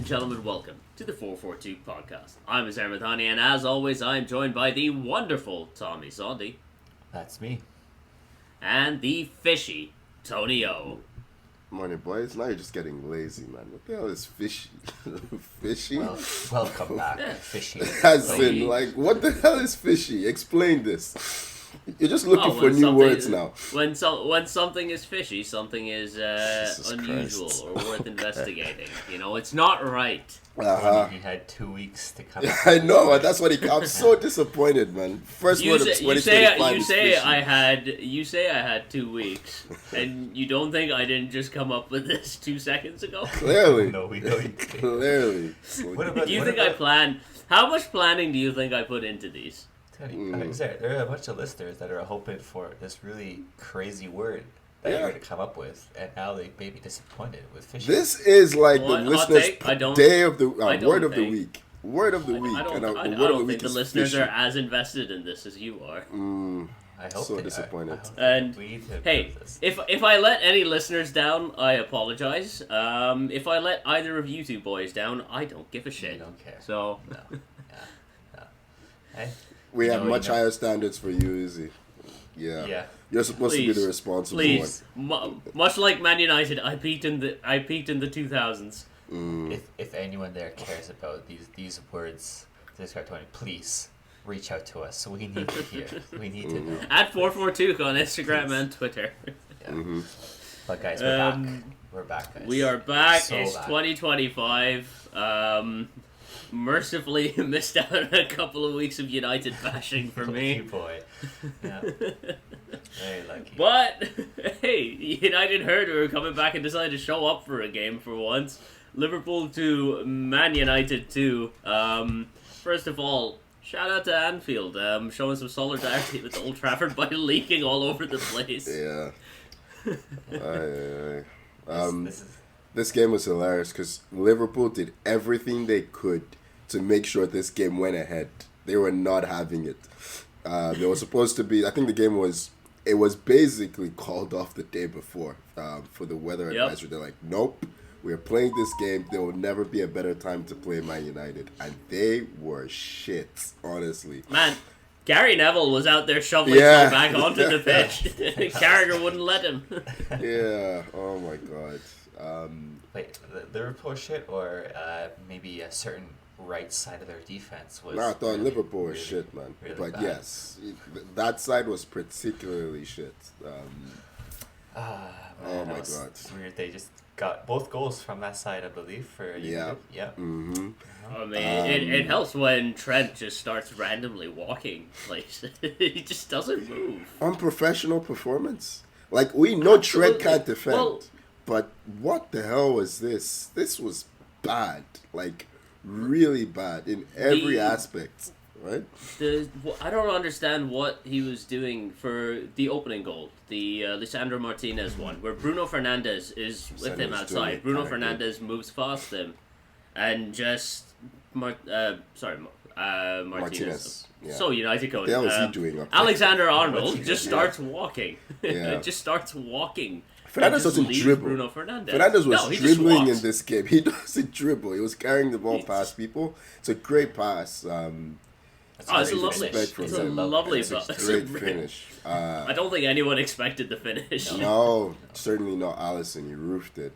gentlemen, welcome to the 442 podcast. I'm Azar Mathani, and as always, I'm joined by the wonderful Tommy Sondi. That's me. And the fishy Tony O. Morning, boys. Now you're just getting lazy, man. What the hell is fishy? Fishy? Well, welcome back, fishy. As in, like, what the hell is fishy? Explain this. You're just looking for new words now. When something is fishy, something is unusual Christ. or worth investigating. You know, it's not right. He had 2 weeks to come. I know, and that's what I'm so disappointed, man. First word of 2025 you is say fishy. you say I had 2 weeks, and you don't think I didn't just come up with this 2 seconds ago? Clearly. No, we know you did. Clearly. Do you think I planned? How much planning do you think I put into these? There are a bunch of listeners that are hoping for this really crazy word that you're going to come up with, and now they may be disappointed with fishing. This is like Well, the listeners' day of the word of the week. Word of the week. I don't think the listeners are as invested in this as you are. I hope so disappointed. And hey, if I let any listeners down, I apologize. If I let either of you two boys down, I don't give a shit. You don't care. So No. Hey. We have much higher standards for you, Izzy. Yeah. You're supposed to be the responsible one. Much like Man United, I peaked in the 2000s. If anyone there cares about these words to describe Tony, please reach out to us. We need to hear. We need to know. At 442 on Instagram and Twitter. Yeah. But guys, we're back. We're back, guys. We are back. So it's back. 2025. Mercifully missed out on a couple of weeks of United bashing for me. Lucky boy. Yeah. Very lucky. But, hey, United heard we were coming back and decided to show up for a game for once. Liverpool 2, Man United 2. First of all, shout out to Anfield, showing some solidarity with Old Trafford by leaking all over the place. Yeah. This is... This game was hilarious because Liverpool did everything they could to make sure this game went ahead. They were not having it. They were supposed to be. I think the game was basically called off the day before for the weather advisory. They're like, nope, we're playing this game. There will never be a better time to play Man United, and they were shit. Honestly, man. Gary Neville was out there shoveling snow back onto the pitch. Carragher wouldn't let him. Yeah. Oh my god. Wait, the Liverpool shit, or maybe a certain right side of their defense was. No, I thought really, Liverpool was really, shit, man. really But bad. yes, that side was particularly shit. Man, oh my that was god. Weird. They just got both goals from that side, I believe. For Yeah. Yeah. Mm-hmm. I mean, it helps when Trent just starts randomly walking places. He just doesn't move. Unprofessional performance. Like, we know Trent can't defend. Well, but what the hell was this? This was bad. Like, really bad in every aspect. Right? I don't understand what he was doing for the opening goal, the Lisandro Martinez one, where Bruno Fernandes is with him outside. Bruno Fernandes moves past him, and just Martinez. Yeah. So United code. What the hell is he doing up there? Alexander Arnold just starts walking. Yeah. Just starts walking. Fernandes doesn't dribble. Bruno Fernandes. Fernandes was he just dribbling walks. in this game. He doesn't dribble. He was carrying the ball past people. It's a great pass. It's a lovely. It's a lovely. It's a great finish. I don't think anyone expected the finish. No, certainly not Alisson. He roofed it.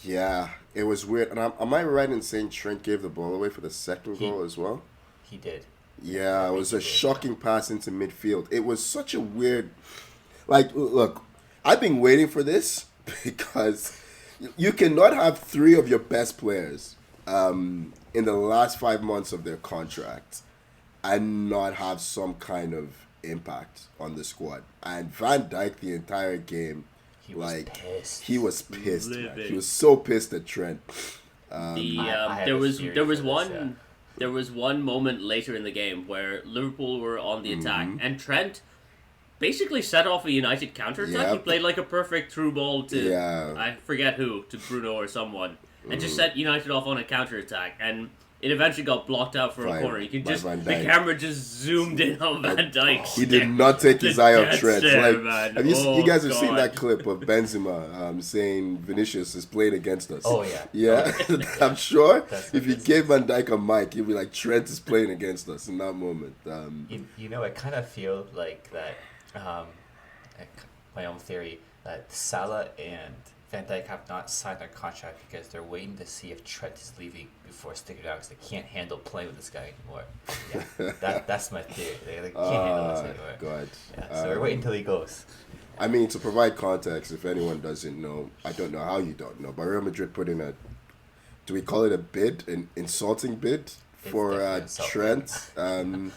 Yeah, it was weird. And am I right in saying Trent gave the ball away for the second goal as well? He did. Yeah, it was a shocking pass into midfield. It was such a weird... Like, look, I've been waiting for this because you cannot have 3 of your best players in the last 5 months of their contract and not have some kind of impact on the squad. And Van Dijk the entire game, He was pissed. He was pissed, man. Livid. He was so pissed at Trent. There was one moment later in the game where Liverpool were on the attack and Trent basically set off a United counter-attack. He Yep. played like a perfect through ball to Yeah. I forget who, to Bruno or someone, and just set United off on a counter-attack. And it eventually got blocked out for a Fine, corner. You can by just Van the Dijk. camera just zoomed in on Van Dijk. He did not take his eye off Trent. Stare, Like, man. you guys have seen God. that clip of Benzema saying Vinicius is playing against us? Oh, yeah. Yeah, I'm sure That's if you what it gave Van Dijk a mic, he'd be like, Trent is playing against us in that moment. You know, I kind of feel like that, my own theory, that Salah and Van Dijk have not signed their contract because they're waiting to see if Trent is leaving before sticking it out because they can't handle playing with this guy anymore. Yeah, that's my theory. They can't handle this anymore. God. Yeah, so we're waiting until he goes. I mean, to provide context, if anyone doesn't know, I don't know how you don't know, but Real Madrid put in do we call it a bid, an insulting bid for definitely insulting. Trent?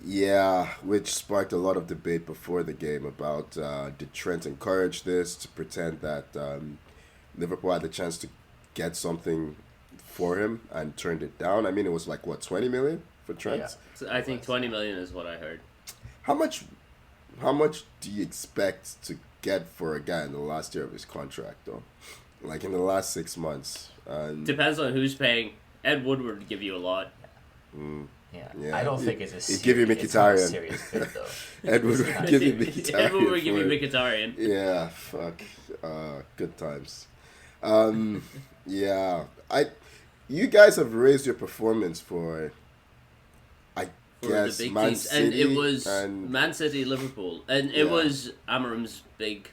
Yeah, which sparked a lot of debate before the game about did Trent encourage this to pretend that Liverpool had the chance to get something for him and turned it down. I mean, it was like, what, 20 million for Trent? Yeah. So I think 20 million is what I heard. How much do you expect to get for a guy in the last year of his contract, though? Like in the last 6 months? Depends on who's paying. Ed Woodward would give you a lot. Yeah, I don't think it's a He'd give you it's not a Mkhitaryan. serious bid, though. Edward It's not would give you serious. Mkhitaryan. Everyone would give you for it. Mkhitaryan. Yeah, fuck. Good times. Yeah. You guys have raised your performance for, I For guess, the big Man teams. City. And it was and Man City, Liverpool. And it Yeah. was Amarim's big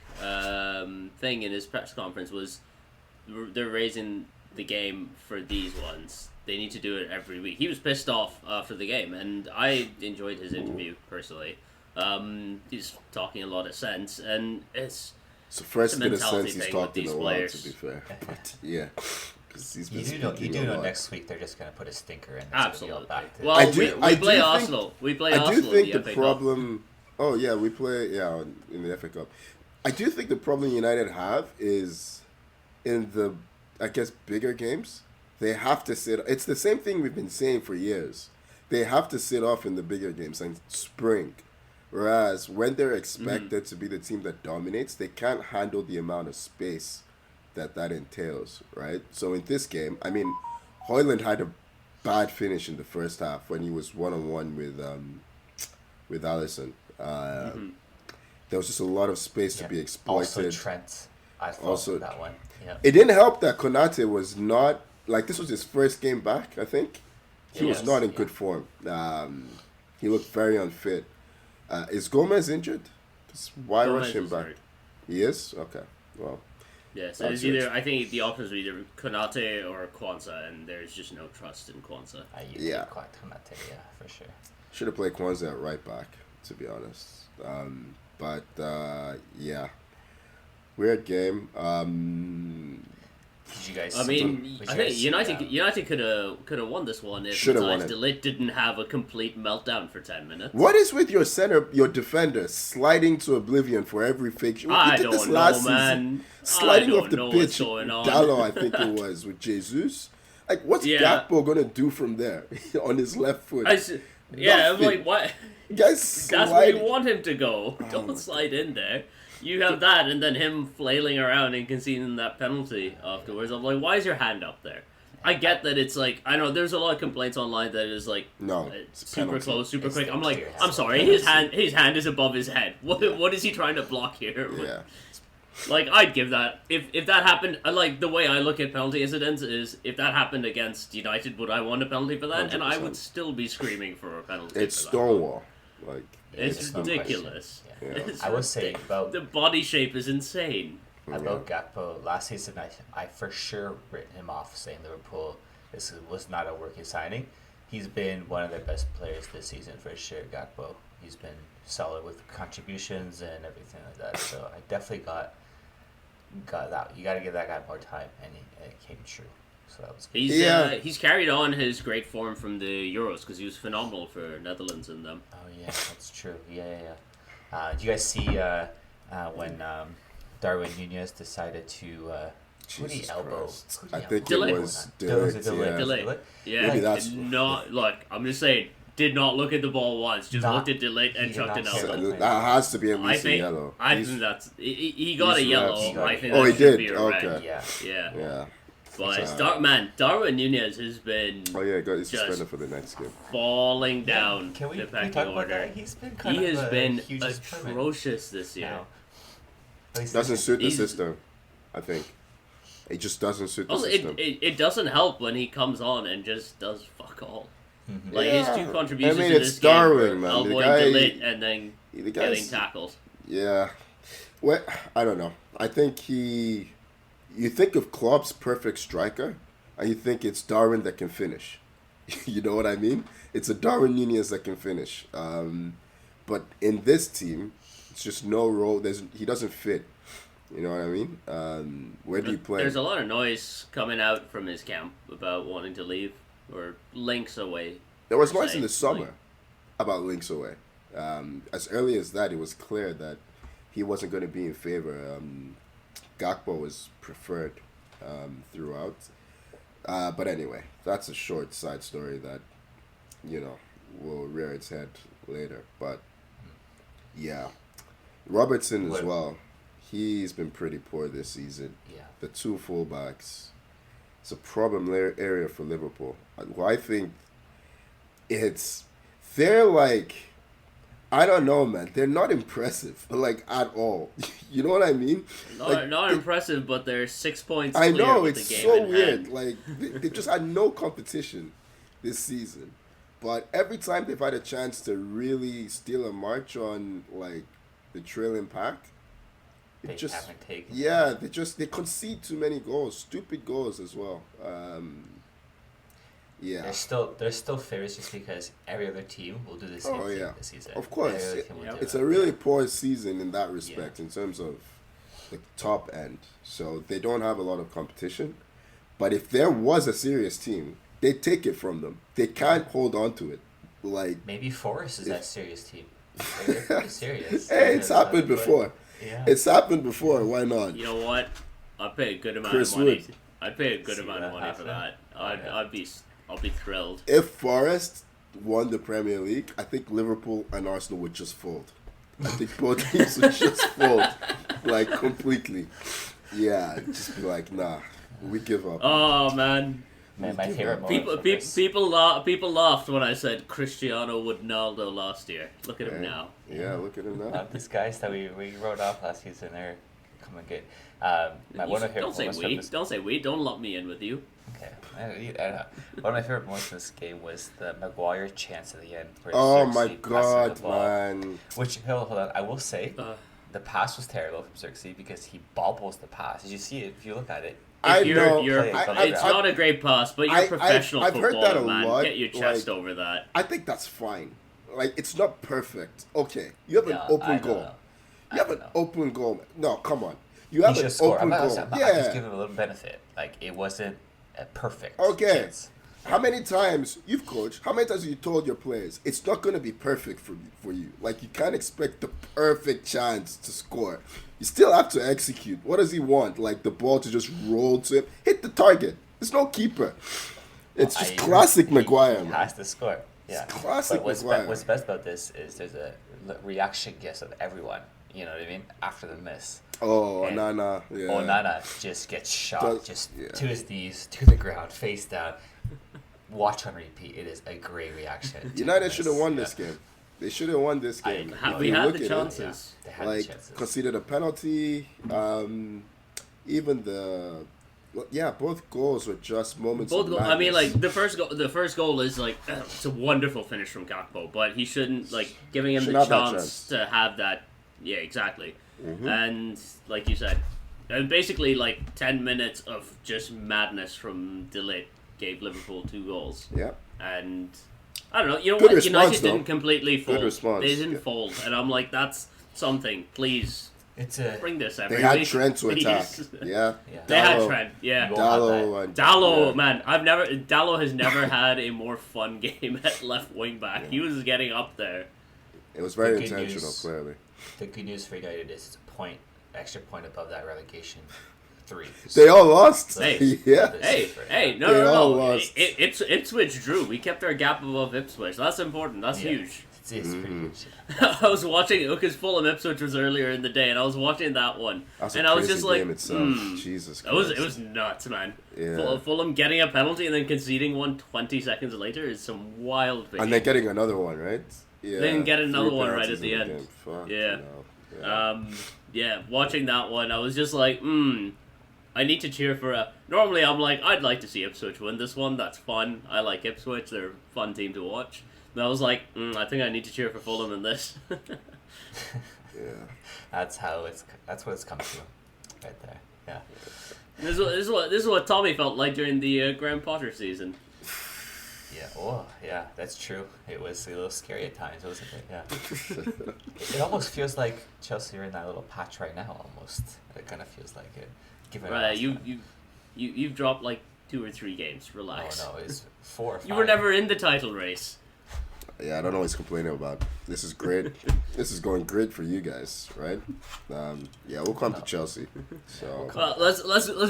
thing in his press conference was they're raising the game for these ones. They need to do it every week. He was pissed off after the game, and I enjoyed his interview personally. He's talking a lot of sense, and it's So first It's a bit of mentality sense he's thing with talking these a lot, players. to be fair. But yeah, because he's been You do speaking know a lot. next week they're just going to put a stinker in. absolutely. Back to Well, I do- we I do play think- Arsenal. We play I Arsenal do think in the the FA Cup. problem. Oh yeah, we play in the FA Cup. I do think the problem United have is in the, I guess, bigger games. They have to sit. It's the same thing we've been saying for years. They have to sit off in the bigger games and spring. Whereas when they're expected to be the team that dominates, they can't handle the amount of space that entails, right? So in this game, I mean, Højlund had a bad finish in the first half when he was one-on-one with Alisson. There was just a lot of space to be exploited. Also Trent, I thought Also- that one. Yeah. It didn't help that Konate was not, like, this was his first game back, I think. He was Yes, not in yeah. good form. He looked very unfit. Is Gomez injured? 'Cause why Gomez rush him is back? hurt. He is? Okay. Well, Yeah, so That's it's it. either I think the options are either Konate or Kwanzaa, and there's just no trust in Kwanzaa. Yeah, quite Konate, yeah, for sure. should have played Kwanzaa at right back, to be honest. But, yeah. Weird game. Did you guys? I mean, did I you think guys see, United could have won this one if Shoulda won Matthijs it. de Ligt didn't have a complete meltdown for 10 minutes. What is with your defender sliding to oblivion for every fake shot? I He did this don't know, last man. Sliding I off don't the know pitch. what's going on. Dallo, I think it was, with Jesus. Like, what's Yeah. Gakpo gonna do from there on his left foot? I'm Nothing. like, what? Guys, That's where you sliding. want him to go. Oh my Don't slide in there. You have that, and then him flailing around and conceding that penalty afterwards. I'm like, why is your hand up there? I get that it's like, I know there's a lot of complaints online that is like, No, it's it's super penalty. close, super It's quick. the I'm like, clear I'm hand. sorry, his hand is above his head. What is he trying to block here? Yeah. Like, I'd give that. If that happened, like, the way I look at penalty incidents is, if that happened against United, would I want a penalty for that? And I 100%. would still be screaming for a penalty It's for that. Stonewall. Like, It's no ridiculous. question. Yeah. It's I was saying ridiculous. about The body shape is insane. about Gakpo last season. I for sure written him off, saying Liverpool was not a working signing. He's been one of their best players this season for sure. Gakpo. He's been solid with contributions and everything like that. So I definitely got that. You got to give that guy more time, and it came true. So that was good. He's carried on his great form from the Euros because he was phenomenal for Netherlands in them. Oh yeah, that's true. Yeah. Did you guys see when Darwin Nunez decided to who did he Jesus elbow? Christ. Who did I he think elbow? Delay. it was Was it Delay. Delay? Yeah. Yeah, Maybe that's- did not look. I'm just saying, did not look at the ball once. Just Not- looked at Delete he and did chucked not it care out. about So that has to be at I least a think yellow. I He's- think that's he got a he's yellow. refs. He got I it. think Oh, that he should did? be a red. Okay. Yeah. Yeah. Yeah. But Darwin Nunez has been Oh yeah, got his suspended for the next game. falling down Can we the pecking talk about order. that? He's been kind He of has a been huge improvement atrocious this year. now. At least Doesn't this suit the He's- system, I think. It just doesn't suit the Also, system. it doesn't help when he comes on and just does fuck all. Mhm. Like Yeah. his two contributions I mean, to it's this game Darwin, were man. The elbowing guy- Delit and then The getting guy's, tackled. yeah. Well, I don't know. I think you think of Klopp's perfect striker, and you think it's Darwin that can finish. You know what I mean? It's a Darwin Nunez that can finish. But in this team, it's just no role. He doesn't fit. You know what I mean? Where do you play? There's a lot of noise coming out from his camp about wanting to leave or links away. There was per noise se. in the summer Like, about links away. As early as that, it was clear that he wasn't going to be in favor. Gakpo was preferred throughout. But anyway, that's a short side story that, will rear its head later. But, yeah. Robertson as well. He's been pretty poor this season. Yeah. The two fullbacks. It's a problem area for Liverpool. I think they're like, I don't know, man. They're not impressive, like, at all. You know what I mean? not impressive, but they're 6 points I clear know, with it's the game so in weird. hand. Like, they just had no competition this season. But every time they've had a chance to really steal a march on, like, the trailing pack, They haven't taken. yeah, they concede too many goals, stupid goals as well. Yeah. They're still favorites just because every other team will do the same thing this season. Of course. Every other team will do It's it. a really poor season in that respect in terms of the top end. So they don't have a lot of competition. But if there was a serious team, they'd take it from them. They can't hold on to it. Like, Maybe Forest is that serious team. They're pretty serious. hey, it's happened before. Yeah. It's happened before. Why not? You know what? I'd pay a good amount Chris of money. Wood. I'd pay a good See amount of that money for happen? that. I'll be thrilled. If Forest won the Premier League, I think Liverpool and Arsenal would just fold. I think both teams would just fold. Like, completely. Yeah, just be like, nah, we give up. Oh man, Man, my favorite moment from this- people laughed when I said Cristiano Ronaldo last year. Look at him now. Yeah, look at him now. these guys that we wrote off last season are coming good. Don't say we. Don't say we. Don't lump me in with you. Okay. I don't know. One of my favorite moments in this game was the Maguire chance at the end. Where Oh Xerxes my passes god, the ball. man. Which, hold on, I will say, Uh, the pass was terrible from Xerxes because he bobbles the pass. Did you see it? If you look at it, I you're, know. You're, it's not a great pass, but you're a professional I've heard footballer, that a man. lot, Get your chest like- over that. I think that's fine. Like, it's not perfect. Okay, you have an I open don't goal. know. You have I an don't know. open goal. No, come on. You He have should an score. I'm open goal. just giving him a Yeah. little benefit. Like, it wasn't a perfect Okay. chance. How many times you've coached? How many times have you told your players it's not going to be perfect for you? Like, you can't expect the perfect chance to score. You still have to execute. What does he want? Like, the ball to just roll to him, hit the target. There's no keeper. It's I just agree. classic He Maguire. man. has to score. Yeah. classic But what's, Maguire. what's best about this is there's a reaction gifts of everyone. You know what I mean? After the miss. Oh, And Nana. Yeah. Onana just gets shot Does- yeah. to his knees, to the ground, face down. Watch on repeat. It is a great reaction. to United this. should have won Yeah. this game. They should have won this game. If We you had look the at it, chances. They had the like, chances. conceded a penalty. Even both goals were just moments Both of goals. I mean, madness. like the first goal is like it's a wonderful finish from Gakpo, but he shouldn't like giving him Should the have that chance chance. to have that. Yeah, exactly. Mm-hmm. And like you said, and basically like 10 minutes of just madness from Delit gave Liverpool 2 goals. Yeah. And I don't know. You know Good what? response, United though. didn't completely fold. response, They didn't yeah. fold, and I'm like, that's something. Please It's a bring this every They had week, Trent to attack. please. Yeah. Yeah. They had Dallo- Trent. Yeah. You all had Dallo and Dallo, yeah. man, Dallo has never had a more fun game at left wing back. He was getting up there. It was very The good intentional, news- clearly. the good news for United is it's a extra point above that relegation 3. They all lost. Hey. Yeah. Hey, They all no. lost. Ipswich drew. We kept our gap above Ipswich. That's important. That's Yeah. huge. It's pretty good. I was watching because Fulham Ipswich was earlier in the day, and I was watching that one, That's and a I was crazy just like, game itself. Jesus it was Christ. nuts, man. Yeah. Fulham getting a penalty and then conceding one 20 seconds later is some wild vision. And then getting another one, right? Yeah. Then get another 3 one right penalties at the in end. game. Fuck, Yeah. you know. Yeah, watching that one, I was just like, I need to cheer for a... Normally, I'm like, I'd like to see Ipswich win this one. That's fun. I like Ipswich. They're a fun team to watch. And I was like, I think I need to cheer for Fulham in this. Yeah. That's what it's come to, right there. Yeah. This is what Tommy felt like during the Graham Potter season. Yeah. Oh, yeah. That's true. It was a little scary at times, wasn't it? Yeah. It almost feels like Chelsea are in that little patch right now. Almost. It kind of feels like it. Given Right, you've dropped like 2 or 3 games. Oh Relax. no, it's 4 or 5. You were never in the title race. Yeah, I don't know what he's complaining about. This is great. This is going great for you guys, right? Yeah, we'll come to Chelsea. So Well, let's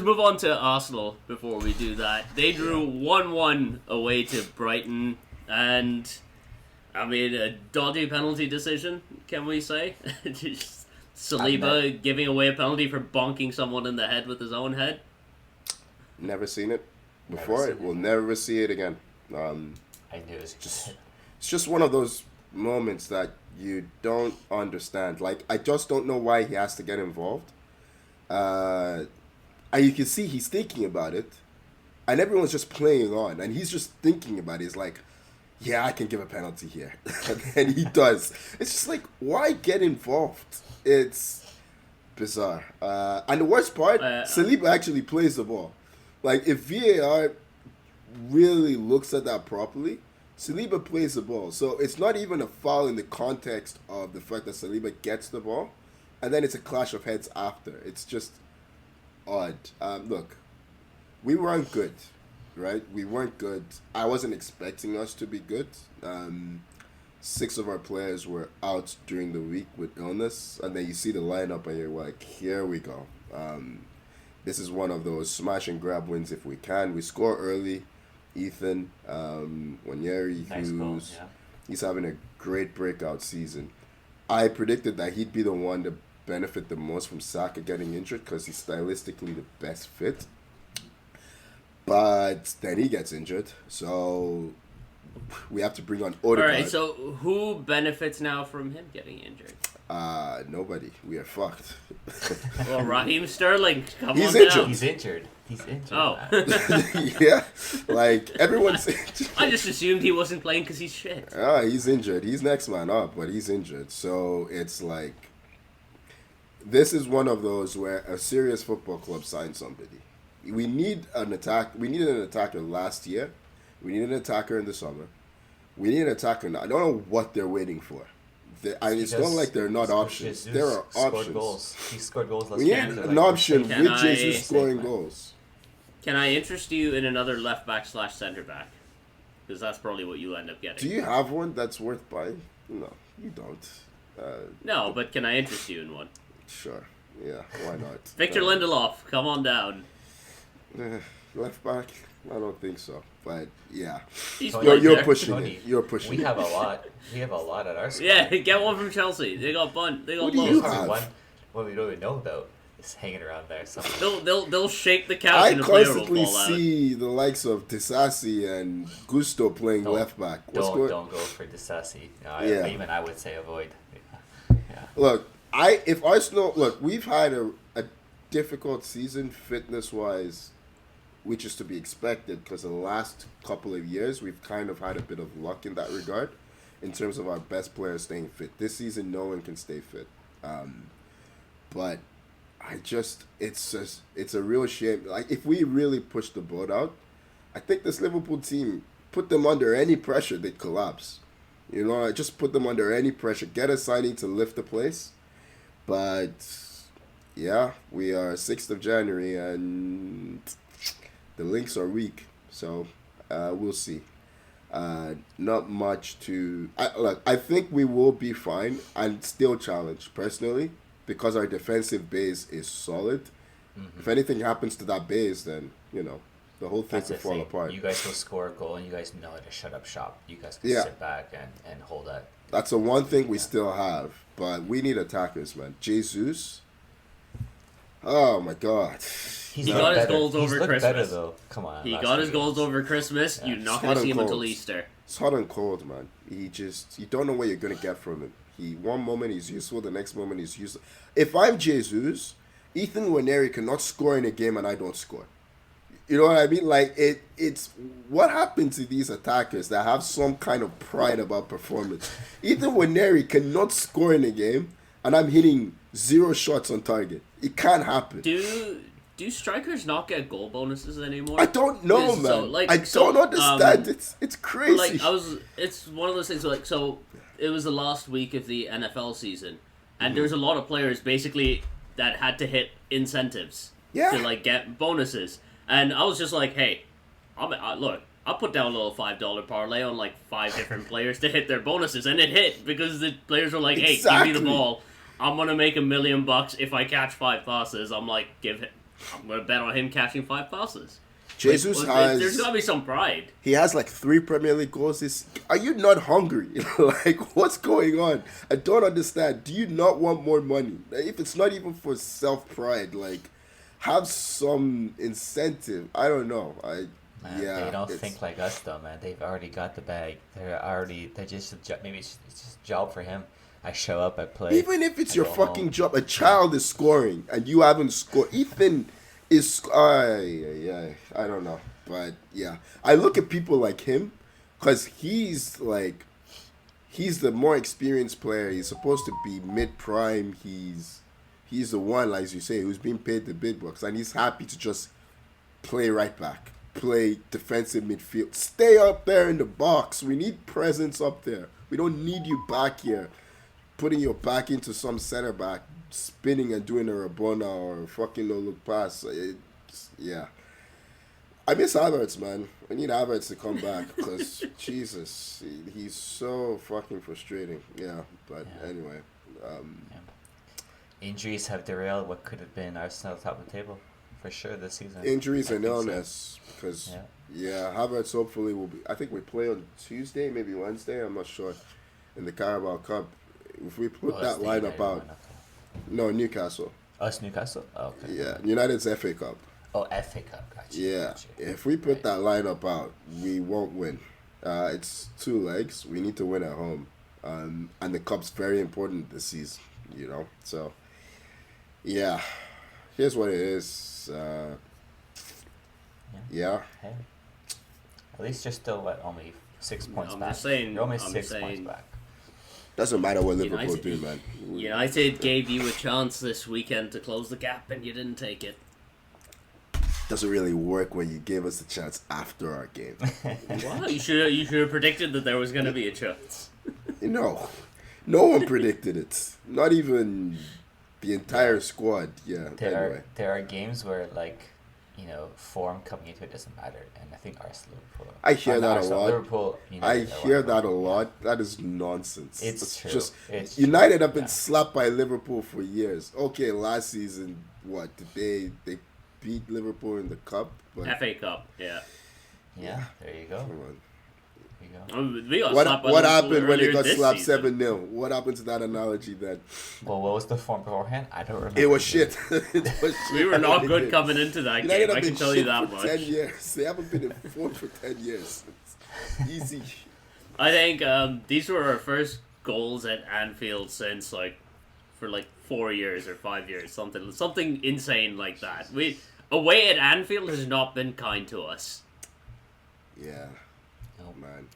move on to Arsenal before we do that. They drew 1-1 away to Brighton, and I mean a dodgy penalty decision. Can we say? Just Saliba giving away a penalty for bonking someone in the head with his own head. never seen it before. We'll never see it again. I knew it was just. It's just one of those moments that you don't understand. Like, I just don't know why he has to get involved. And you can see he's thinking about it, and everyone's just playing on, and he's just thinking about it. He's like, yeah, I can give a penalty here. And he does. It's just like, why get involved? It's bizarre. And the worst part, Saliba actually plays the ball. Like, if VAR really looks at that properly, Saliba plays the ball. So it's not even a foul in the context of the fact that Saliba gets the ball, and then it's a clash of heads after. It's just odd. Look, we weren't good, right? We weren't good. I wasn't expecting us to be good. 6 of our players were out during the week with illness, and then you see the lineup and you're like, here we go. This is one of those smash and grab wins if we can. We score early. Ethan, Wanyeri, Nice Hughes, goal, yeah. he's having a great breakout season. I predicted that he'd be the one to benefit the most from Saka getting injured because he's stylistically the best fit. But then he gets injured, so we have to bring on Odegaard. Alright, so who benefits now from him getting injured? Nobody. We are fucked. Well, Raheem Sterling, come He's on injured. down. He's injured. Oh. Yeah, like everyone's injured. I just assumed he wasn't playing because he's shit. He's injured. He's next man up, but he's injured. So it's like, this is one of those where a serious football club signs somebody. We need an attack. We needed an attacker last year. We need an attacker in the summer. We need an attacker now. I don't know what they're waiting for. It's not like they're not options. Jesus There are scored options. goals. He scored goals last We need year. an option Can with I- Jesus scoring goals. Can I interest you in another left back / centre back? Because that's probably what you end up getting. Do you have one that's worth buying? No, you don't. No, but can I interest you in one? Sure. Yeah, why not? Victor Lindelof, come on down. Left back? I don't think so. But yeah, He's Tony, played you're there. pushing Tony, it. You're pushing We it. have a lot. We have a lot at our school. Yeah, get one from Chelsea. They got bun. They got Who do you loads. have? One what we don't even know about is hanging around there somewhere. They'll shake the couch I and a player will constantly fall out. see the likes of Disasi and Gusto playing Don't- left back. Don't go for Disasi. No, Yeah. Even I would say avoid. Yeah. Look, if Arsenal we've had a difficult season fitness wise, which is to be expected because the last couple of years we've kind of had a bit of luck in that regard, in terms of our best players staying fit. This season, no one can stay fit, but it's a real shame. Like, if we really push the boat out, I think this Liverpool team, put them under any pressure, they'd collapse. You know, just put them under any pressure. Get a signing to lift the place. But, yeah, we are 6th of January and the links are weak. So, we'll see. Not much to... I think we will be fine and still challenge, personally, because our defensive base is solid. Mm-hmm. If anything happens to that base, then, the whole thing That's could the fall thing. apart. You guys will score a goal and you guys know how to shut up shop. You guys can Yeah. sit back and hold that That's the one thing we still have. But we need attackers, man. Jesus. Oh my God. He got his goals He's over looked Christmas. better, though. Come on. He last got few his goals games. over Christmas. You're not going to see him until Easter. It's hot and cold, man. You don't know what you're going to get from him. One moment he's useful, the next moment he's useless. If I'm Jesus, Ethan Waneri cannot score in a game and I don't score. You know what I mean? Like, it's what happened to these attackers that have some kind of pride about performance. Ethan Waneri cannot score in a game and I'm hitting 0 shots on target. It can't happen. Do strikers not get goal bonuses anymore? I don't know, man. So, like, I don't understand. It's crazy. Like it's one of those things. Like, so it was the last week of the NFL season, and there's a lot of players basically that had to hit incentives to like get bonuses, and I was just like, hey, look, I'll put down a little $5 parlay on like 5 different players to hit their bonuses, and it hit because the players were like, hey, give me the ball. I'm gonna make $1 million if I catch 5 passes. I'm like, I'm gonna bet on him catching 5 passes. Jesus has. There's gotta be some pride. He has like 3 Premier League goals. Are you not hungry? Like, what's going on? I don't understand. Do you not want more money? If it's not even for self pride, like, have some incentive. I don't know. They don't think like us though, man. They've already got the bag. They're just maybe it's just a job for him. I show up, I play. Even if it's your fucking job, a child is scoring and you haven't scored. Ethan is. I don't know, but yeah, I look at people like him because he's the more experienced player. He's supposed to be mid prime. He's the one, like you say, who's being paid the big bucks, and he's happy to just play right back, play defensive midfield, stay up there in the box. We need presence up there. We don't need you back here, putting your back into some center back, spinning and doing a Rabona or a fucking no-look pass. Yeah. I miss Havertz, man. I need Havertz to come back because, Jesus, he's so fucking frustrating. Yeah, but anyway. Injuries have derailed what could have been Arsenal top of the table for sure this season. Injuries and illness because, Havertz hopefully will be. I think we play on Tuesday, maybe Wednesday. I'm not sure. In the Carabao Cup. If we put that lineup out. No, Newcastle. Oh, it's Newcastle? Oh, okay. Yeah, United's FA Cup. Oh, FA Cup, gotcha. Yeah, gotcha. if we put that lineup out, we won't win. It's 2 legs. We need to win at home. And the Cup's very important this season, So, yeah, here's what it is. Yeah. Hey. At least you're still only 6 points back. Just saying, you're only 6 points back. Doesn't matter what Liverpool do, man. United gave you a chance this weekend to close the gap, and you didn't take it. Doesn't really work when you gave us a chance after our game. Well, you should have predicted that there was going to be a chance. No one predicted it. Not even the entire squad. Yeah. There are games where form coming into it doesn't matter, and I think Arsenal, Liverpool. I hear that a lot. Liverpool, I hear that a lot. That is nonsense. It's true. Just it's United have been slapped by Liverpool for years. Okay, last season, what did they beat Liverpool in the cup? But FA Cup, yeah. Yeah, there you go. Come on. We got slapped by what Liverpool happened when they earlier got this slapped season. 7-0? What happened to that analogy then? Well, what was the form beforehand? I don't remember. It was shit. It was We were not good coming into that United game, I have can been tell you shit that for much. 10 years. They haven't been in form for 10 years. It's easy. I think these were our first goals at Anfield since for 4 years or 5 years, something insane like that. Away at Anfield has not been kind to us. Yeah. Oh man.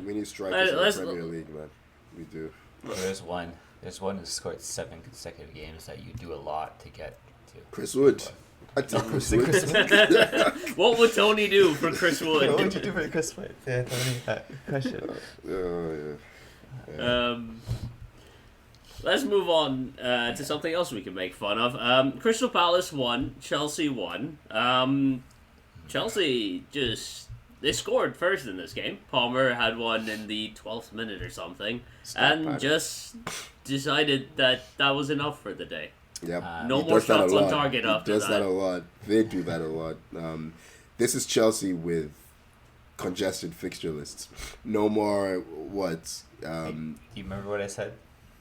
We need strikers in the Premier League, man. We do. Well, there's one who scored 7 consecutive games that you do a lot to get to. Chris Wood. I take Chris Wood. What would Tony do for Chris Wood? What would you do for Chris Wood? Yeah, Tony, question. Yeah. Let's move on to something else we can make fun of. Crystal Palace won. Chelsea won. Chelsea they scored first in this game. Palmer had one in the 12th minute or something. Just decided that was enough for the day. Yep. No more shots on target after that. He does that a lot. They do that a lot. This is Chelsea with congested fixture lists. No more what? Do you remember what I said?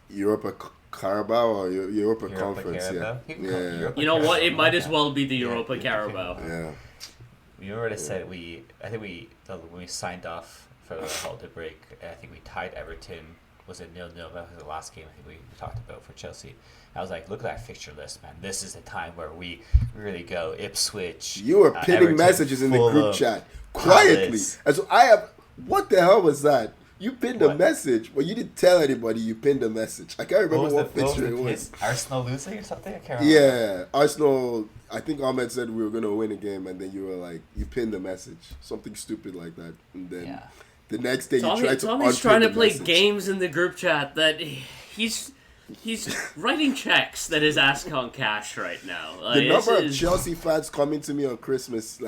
Europa Carabao or Europa Conference? Carabao? Yeah. You know what? It might as well be the Europa Carabao. Yeah. You remember what I said? When we signed off for the holiday break, I think we tied Everton. Was it 0-0? That was the last game I think we talked about for Chelsea. I was like, look at that fixture list, man. This is the time where we really go. Ipswich. You were pinning Everton, messages in the group Fulham, chat quietly. Palace. And so I have. What the hell was that? You pinned a What? message, but you didn't tell anybody you pinned a message. I can't remember what fixture it was. Arsenal losing or something? I can't remember. Yeah, Arsenal. I think Ahmed said we were going to win a game, and then you were like, you pinned a message. Something stupid like that. And then the next day you tried to Tommy's trying to play message. games in the group chat that he's writing checks that his ass can't cash right now. The number of Chelsea fans coming to me on Christmas,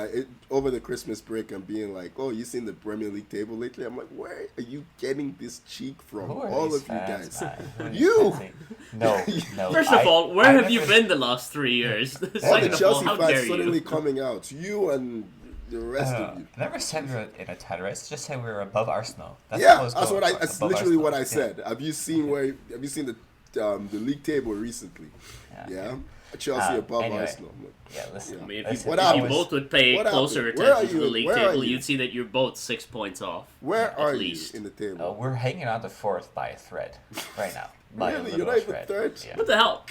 over the Christmas break, and being like, "Oh, you seen the Premier League table lately?" I'm like, "Where are you getting this cheek from? Who are All these of fans, you man? guys, Who are these you." fans? No. First of all, where I have you never- been the last 3 years? All the Second of all, Chelsea how dare fans suddenly you? coming out. You and the rest of you. I never said we were in a title race. Just said we were above Arsenal. That's Yeah, what was that's going what for, that's above literally what I Arsenal. said. Have you seen the league table recently? Yeah. Chelsea above anyway. Arsenal. Yeah, listen. I mean, if listen, What you, I if you happened? was- both would pay What closer happened? Where are attention to the you? league Where are table, you? you'd see that you're both 6 points off. Where at are least. you in the table? we're hanging on to fourth by a thread right now. By a Really? little You're not even thread. third? Yeah. What the hell?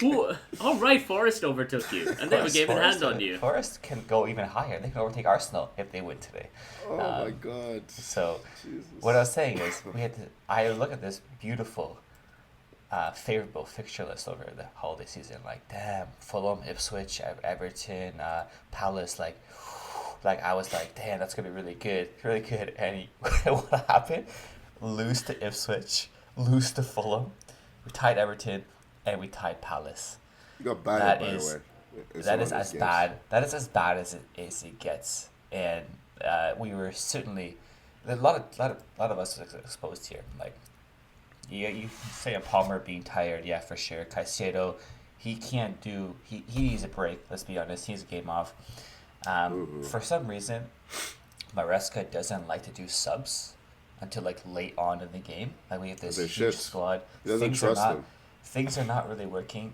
All right, Forest overtook you, and they have a game in hand on you. Forest can go even higher. They can overtake Arsenal if they win today. Oh my God. So, Jesus. what I was saying is, I look at this beautiful, favorable fixture list over the holiday season. Like, damn, Fulham, Ipswich, Everton, Palace. Like I was like, damn, that's gonna be really good, really good. And what happened? Lose to Ipswich, lose to Fulham. We tied Everton, and we tied Palace. You got battered, That by is- the way. in That some is of as these bad. That is as bad as it gets, and we were certainly a lot of us was exposed here. Like, you say a Palmer being tired, yeah, for sure. Caicedo, he can't do. He needs a break. Let's be honest. He needs a game off. For some reason, Maresca doesn't like to do subs until like late on in the game. Like, we have this They huge should. squad. He doesn't trust them. Things are not really working.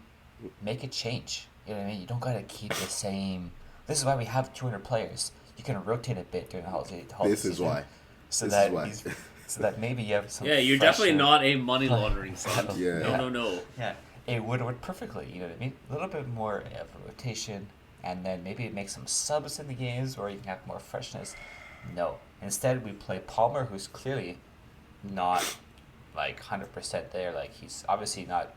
Make a change. You know what I mean? You don't gotta keep the same. This is why we have 200 players. You can rotate a bit during the holiday This season. is why. So This that is why. so that maybe you have some. Yeah, you're fresher- definitely not a money laundering fund. Yeah. No. Yeah, it would work perfectly. You know what I mean? A little bit more of a rotation, and then maybe make some subs in the games where you can have more freshness. No, instead we play Palmer, who's clearly not like 100% there. Like, he's obviously not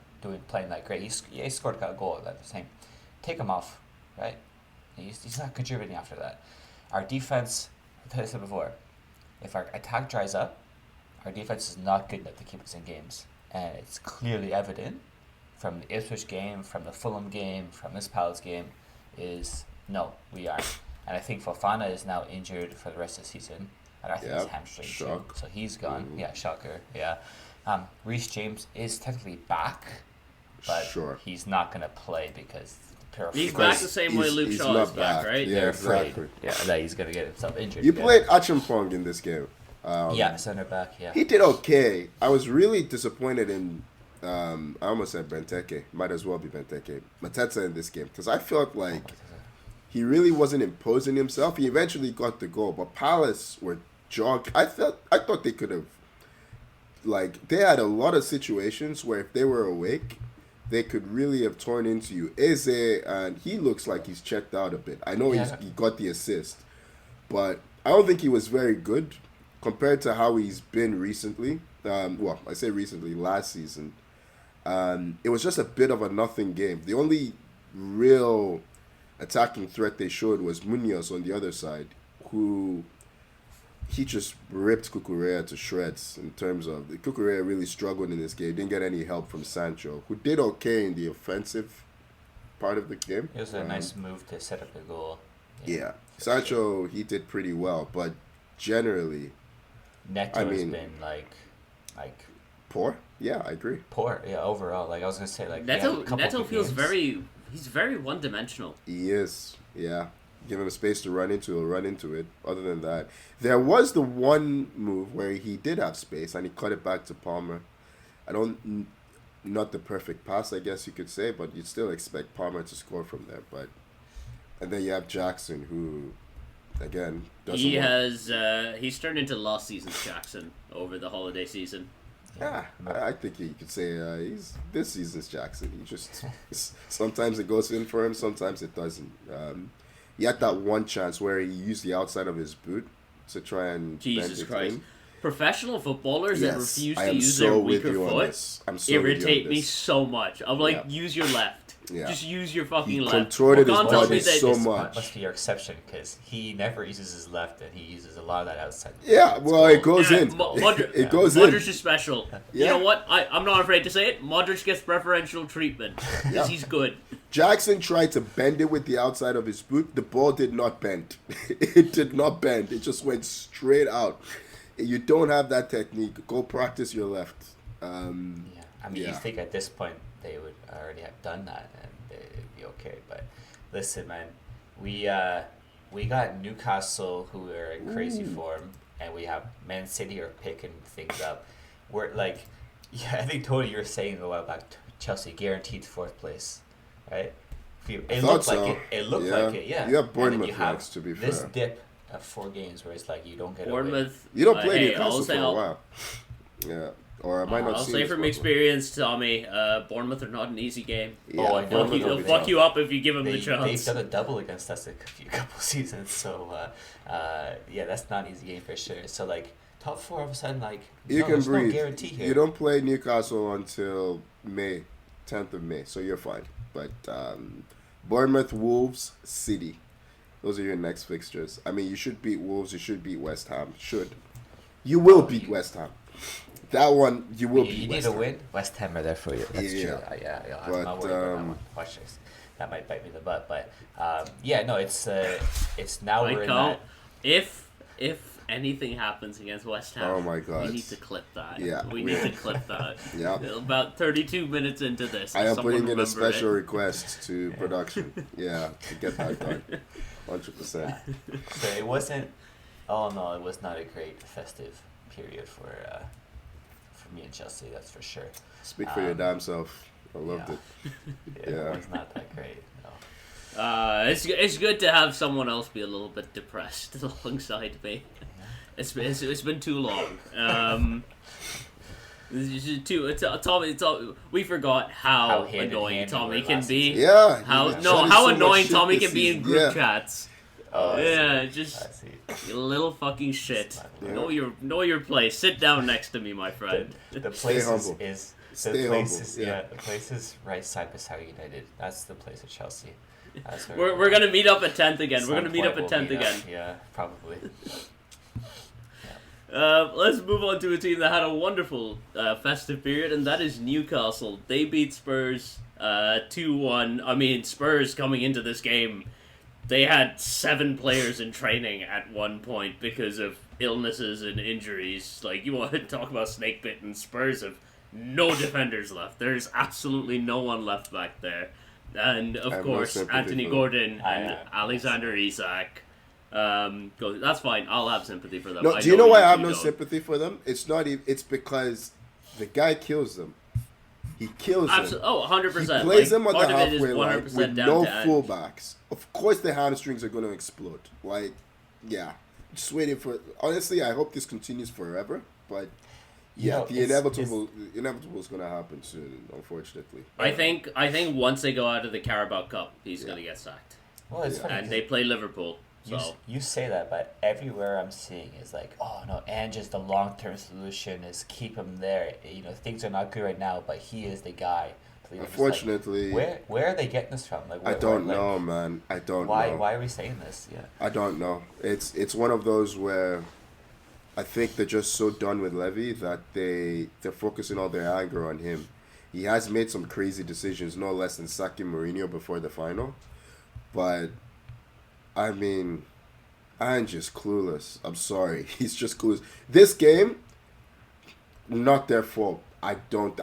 playing that great. He scored a goal at the same. Take him off, right? He's not contributing after that. Our defense, I've said before, if our attack dries up, our defense is not good enough to keep us in games. And it's clearly evident from the Ipswich game, from the Fulham game, from this Palace game, is no, we aren't. And I think Fofana is now injured for the rest of the season. And I think Yep, his hamstring too. shock. So he's gone. Mhm. Yeah, shocker. Yeah. Reece James is technically back, but Sure. he's not going to play because He's Because back the same way Luke he's Shaw not is back, right? Yeah, they're afraid. exactly. Yeah, that he's going to get himself injured. You again. played Achimpong in this game. Yeah, center back. Yeah. He did okay. I was really disappointed in. I almost said Benteke. Might as well be Benteke. Mateta in this game because I felt like he really wasn't imposing himself. He eventually got the goal, but Palace were jog. I thought they could have. Like, they had a lot of situations where if they were awake, they could really have torn into you. Eze, and he looks like he's checked out a bit. I know Yeah. he got the assist, but I don't think he was very good compared to how he's been recently. Well, I say recently, last season. It was just a bit of a nothing game. The only real attacking threat they showed was Munoz on the other side, who he just ripped Cucurella to shreds in terms of Cucurella really struggled in this game. Didn't get any help from Sancho, who did okay in the offensive part of the game. It was a nice move to set up the goal. Yeah, Sancho, he did pretty well, but generally Neto I has mean- been like poor. Yeah, I agree. poor. Yeah, overall. Like, I was gonna say, like, he had a Neto couple Neto good feels games. he's very one dimensional. He is. Yeah. give him a space to run into, he'll run into it. Other than that, there was the one move where he did have space and he cut it back to Palmer. Not the perfect pass, I guess you could say, but you'd still expect Palmer to score from there. And then you have Jackson, who, again, doesn't. He's turned into last season's Jackson over the holiday season. Yeah, I think you could say he's this season's Jackson. He just sometimes it goes in for him, sometimes it doesn't. He had that one chance where he used the outside of his boot to try and Jesus bend it Christ. in. Professional footballers that refuse to use so their with weaker you on foot this. I'm so irritate with me you on this. so much. I'm like, Yeah. use your left. Yeah. Just use your fucking He left. contorted his Well, can't tell body me that so it's- much. Must be your exception because he never uses his left and he uses a lot of that outside. Yeah, well, it goes Yeah, in. Modric, It goes in. Modric is special. You Yeah. know what? I'm not afraid to say it. Modric gets preferential treatment because Yeah. he's good. Jackson tried to bend it with the outside of his boot. The ball did not bend. It did not bend. It just went straight out. You don't have that technique. Go practice your left. I mean, Yeah. you think at this point they would already have done that and it'd be okay. But listen, man, we got Newcastle who are in crazy form, and we have Man City are picking things up. We're like, yeah, I think Tony, you were saying a while back, Chelsea guaranteed fourth place, right? It thought looked so. like it. It looked Yeah. like it. Yeah. You have And then Bournemouth you have next, to be this fair. dip of 4 games where it's like you don't get away. Bournemouth. You don't play hey, Newcastle I'll for say, a while. Yeah. Or I might not I'll see say this from one. experience, Tommy, Bournemouth are not an easy game. Yeah, Oh, I know. Bournemouth They'll will be fuck tough. you up if you give them the They've chance. done a double against us a couple seasons, so yeah, that's not an easy game for sure. So like top 4 all of a sudden, like You no, can there's breathe. no guarantee here. You don't play Newcastle until May, 10th of May, so you're fine. But Bournemouth, Wolves, City. Those are your next fixtures. I mean, you should beat Wolves. You should beat West Ham. You will beat West Ham. That one, you will You beat need West a Ham. win. West Ham are there for you. That's Yeah. true. Yeah. I'm But, not worried about that one. Watch this. That might bite me in the butt, but yeah, no, it's now we're in Michael, that. if anything happens against West Ham, Oh my God. we need to clip that. Yeah, we we- need to clip that. Yeah. About 32 minutes into this, I am someone putting in a remember special it. request to production. Yeah, to get that done. 100%. So it wasn't. Oh no, it was not a great festive period for me and Chelsea. That's for sure. Speak for your damn self. I loved yeah. it. It Yeah. was not that great. No. It's good to have someone else be a little bit depressed alongside me. It's been too long. Tommy, we forgot how hand in annoying hand Tommy we were can last be. season. Yeah. How he no, did how so much annoying shit Tommy this can be in season. group Yeah. chats. Oh, Yeah, I just see. you little fucking shit. Yeah. Know your place. Sit down next to me, my friend. The place humble. is Stay the place humble, is yeah. the place is right side beside United. That's the place of Chelsea. That's where We're gonna meet up at 10th again. We're some gonna meet up point at we'll 10th meet again. up. Yeah, probably. Let's move on to a team that had a wonderful festive period, and that is Newcastle. They beat Spurs 2-1. I mean, Spurs coming into this game, they had 7 players in training at one point because of illnesses and injuries. Like, you want to talk about snake bitten, Spurs have no defenders left. There's absolutely no one left back there. And, I of have no course, sympathy Anthony for Gordon I and know. Alexander Isak. That's fine. I'll have sympathy for them. No, I do you know why I have two no don't. sympathy for them? It's not even. It's because the guy kills them. He kills them. Oh, 100%. He plays them on part the of it is halfway line 100% with down no to end. fullbacks. Of course, the hamstrings are going to explode. Like, yeah, just waiting for. Honestly, I hope this continues forever. But yeah, No, the inevitable is going to happen soon. Unfortunately. I think once they go out of the Carabao Cup, he's going to get sacked. Well, it's Yeah. funny. And they play Liverpool. You, So you say that, but everywhere I'm seeing is like, oh no, Ange's the long-term solution is keep him there. You know, things are not good right now, but he is the guy. So you're just like, Unfortunately, where are they getting this from? Like, I where, don't like, know, man. I don't Why know. are we saying this? Yeah. I don't know. It's one of those where I think they're just so done with Levy that they're focusing all their anger on him. He has made some crazy decisions, no less than sacking Mourinho before the final. But I mean, I'm just clueless. I'm sorry. He's just clueless. This game, not their fault. I don't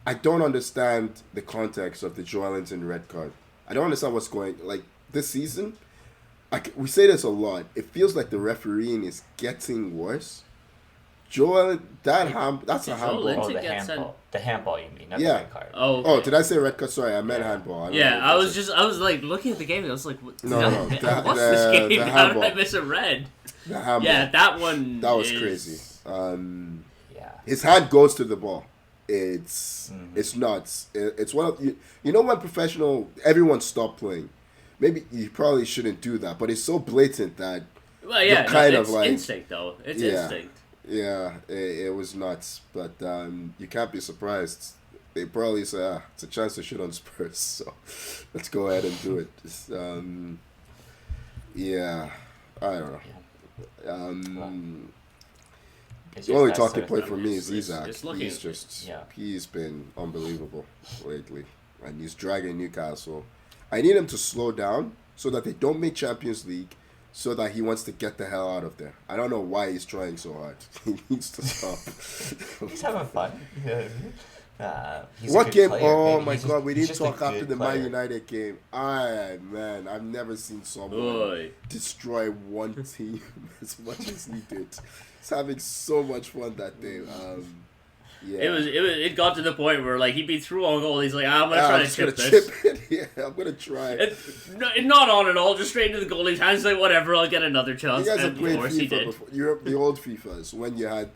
understand the context of the Joelinton red card. I don't understand what's going, like, this season, we say this a lot. It feels like the refereeing is getting worse. Joel, that's a Joel handball. Linton the gets handball. The handball, you mean, not Yeah. the red card. Oh, Oh, did I say red card? Sorry, I meant handball. don't know yeah. if I was like looking at the game. And I was like, what, No, did no, I watched this game. the How did I handball. miss a red? the handball. Yeah, that one. That was is- crazy. Yeah. His hand goes to the ball. It's Mm-hmm. nuts. It's one of you know when everyone stopped playing. Maybe you probably shouldn't do that, but it's so blatant that Well, yeah, kind of it's like- instinct though. It's Yeah. instinct. yeah, it was nuts. But you can't be surprised. They probably say it's a chance to shit on Spurs, so let's go ahead and do it. Yeah, I don't know. It's The just only that talking sort of point thing. for me is It's- Isaac. it's looking- Yeah. He's been unbelievable lately, and he's dragging Newcastle. I need him to slow down so that they don't make Champions League, so that he wants to get the hell out of there. I don't know why he's trying so hard. He needs to stop. He's having fun. He's a What good game? player, Oh maybe. my He's God, just- we he's didn't just a talk after good the Man player. United game. Man, I've never seen someone Boy. destroy one team as much as he did. He's having so much fun that day. Yeah. It got to the point where like he'd be through on goal. He's like, I'm gonna try I'm to just chip gonna this. chip it. Yeah, I'm gonna try. Not on at all. Just straight into the goalie's hands. Like whatever, I'll get another You chance. guys have And of played course he FIFA did. before. Europe, the old FIFAs, when you had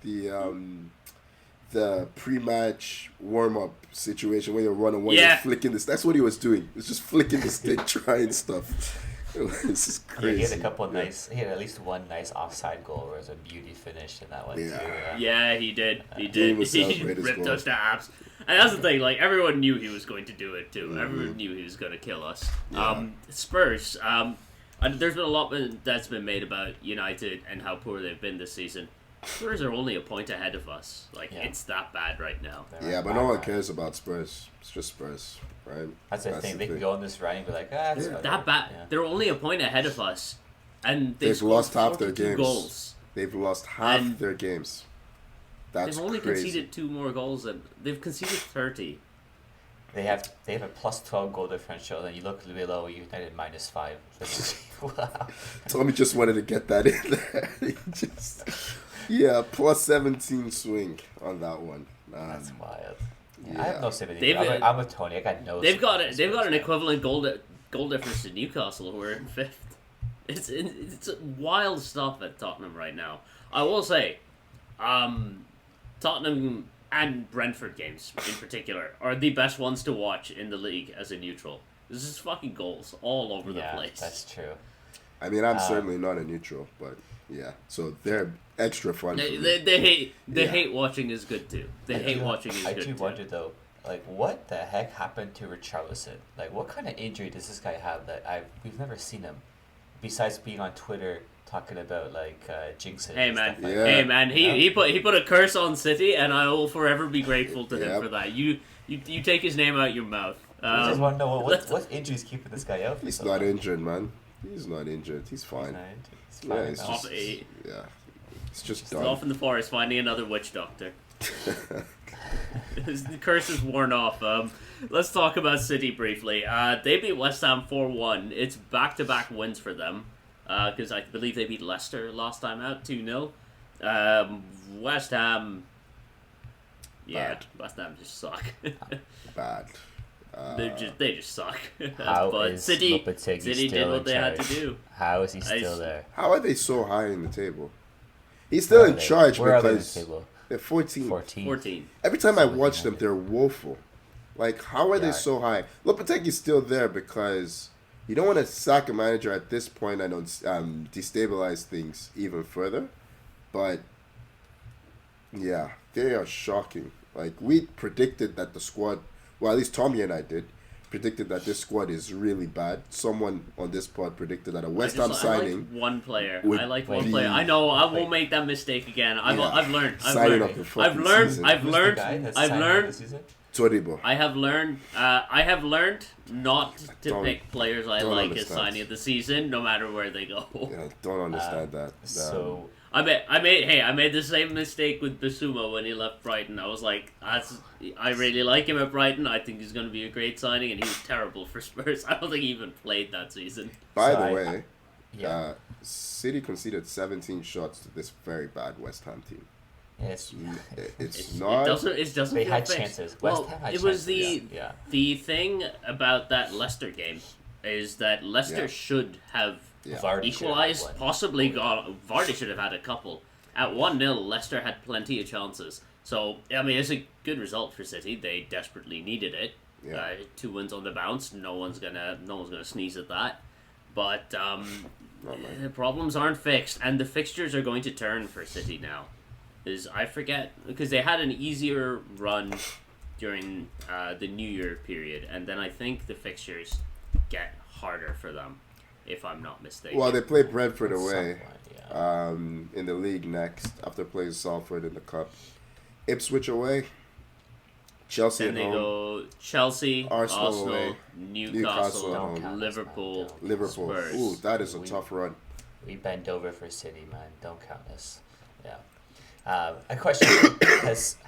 the pre-match warm-up situation when you're running, when Yeah. you're flicking this. That's what he was doing. He was just flicking the stick, trying stuff. It was just Yeah, crazy. he had a couple nice. He had at least one nice offside goal where it was a beauty finish in that one Yeah. too. Yeah, he did. He He did. was He celebrated his ripped goal. us to abs. And that's the thing. Like everyone knew he was going to do it too. Mm-hmm. Everyone knew he was going to kill us. Yeah. Spurs. And there's been a lot that's been made about United and how poor they've been this season. Spurs are only a point ahead of us. Like Yeah. it's that bad right now. Yeah, but no one cares about Spurs. It's just Spurs, right? That's the thing. They can go on this run and be like, it's Yeah. whatever. That bad. Yeah. They're only a point ahead of us, and They've scored lost half their 42 games. goals. They've lost half And their games. That's They've only crazy. conceded 2 more goals, and they've conceded 30. They have a plus 12 goal differential, and you look below United -5. Wow. Tommy just wanted to get that in there. Yeah, plus 17 swing on that one. That's wild. yeah. I have no sympathy. They've- I'm with Tony. I got no. They've got sympathy it. They've for got an Spurs. equivalent goal difference to Newcastle, who are in 5th. It's wild stuff at Tottenham right now. I will say, Tottenham and Brentford games in particular are the best ones to watch in the league as a neutral. This is fucking goals all over the place. That's true. I mean, I'm certainly not a neutral, but yeah. So they're extra fun. They, for they, me. they hate they Yeah. hate watching is good too. They hate watching is I good do too. wonder though, like what the heck happened to Richarlison? Like what kind of injury does this guy have that we've never seen him, besides being on Twitter talking about like jinxes. Hey and man, stuff like Yeah. hey man, You know? he put a curse on City, and I will forever be grateful to him Yep. for that. You take his name out your mouth. I just want to know what injury's keeping this guy out. For He's so not long? injured, man. He's not injured. He's fine. He's Yeah, fine he's now. just, Off- yeah. It's just He's done. off in the forest finding another witch doctor. His curse is worn off. Let's talk about City briefly. They beat West Ham 4-1. It's back-to-back wins for them. Because I believe they beat Leicester last time out 2-0. West Ham... Yeah, Bad. West Ham just suck. Bad. They just suck. How but is City Lopetegui did still what in they had charge? to do. How is he I still s- there? How are they so high in the table? He's still Where are in they? charge Where are they in the because table? they're 14. 14. 14. Every time I Something watch like them, that. they're woeful. Like, how are they Yeah. so high? Lopetegui's still there because you don't want to sack a manager at this point and destabilize things even further. But, yeah, they are shocking. Like, we predicted that the squad, well, at least Tommy and I did, predicted that this squad is really bad. Someone on this pod predicted that a West Ham I signing... like one player. would I like Wait, one player. I know I won't wait. make that mistake again. I've Yeah. learned. I've Signing learned. up the I've fucking learned. season. I've Who's the learned. guy that's I've signed learned. this season? Toribo. I have learned not to Don't- pick players I don't like as understand. signing of the season, no matter where they go. Yeah, don't understand that. So I made the same mistake with Basuma when he left Brighton. I was like, I really like him at Brighton. I think he's going to be a great signing, and he was terrible for Spurs. I don't think he even played that season. By So the I- way, Yeah. City conceded 17 shots to this very bad West Ham team. Yeah, it's, It's It not. doesn't they feel had fixed. chances. Well, West Ham had it was chances. Yeah. the thing about that Leicester game is that Leicester Yeah. should have Yeah. Vardy should have equalized, had one. possibly got. Vardy should have had a couple. At 1-0, Leicester had plenty of chances. So I mean, it's a good result for City. They desperately needed it. Yeah. 2 wins on the bounce. No one's gonna sneeze at that. But Not mine. the problems aren't fixed, and the fixtures are going to turn for City now. Is I forget because they had an easier run during the New Year period, and then I think the fixtures get harder for them, if I'm not mistaken. Well, they play Brentford At some away point, yeah. in the league next after playing Salford in the cup. Ipswich away. Chelsea then at they home. go Chelsea, Arsenal away. Newcastle, Newcastle at Don't home. count us, man. Liverpool. Don't. Liverpool. Spurs. Ooh, that is a We- tough run. We bend over for City, man. Don't count us. Yeah. A question: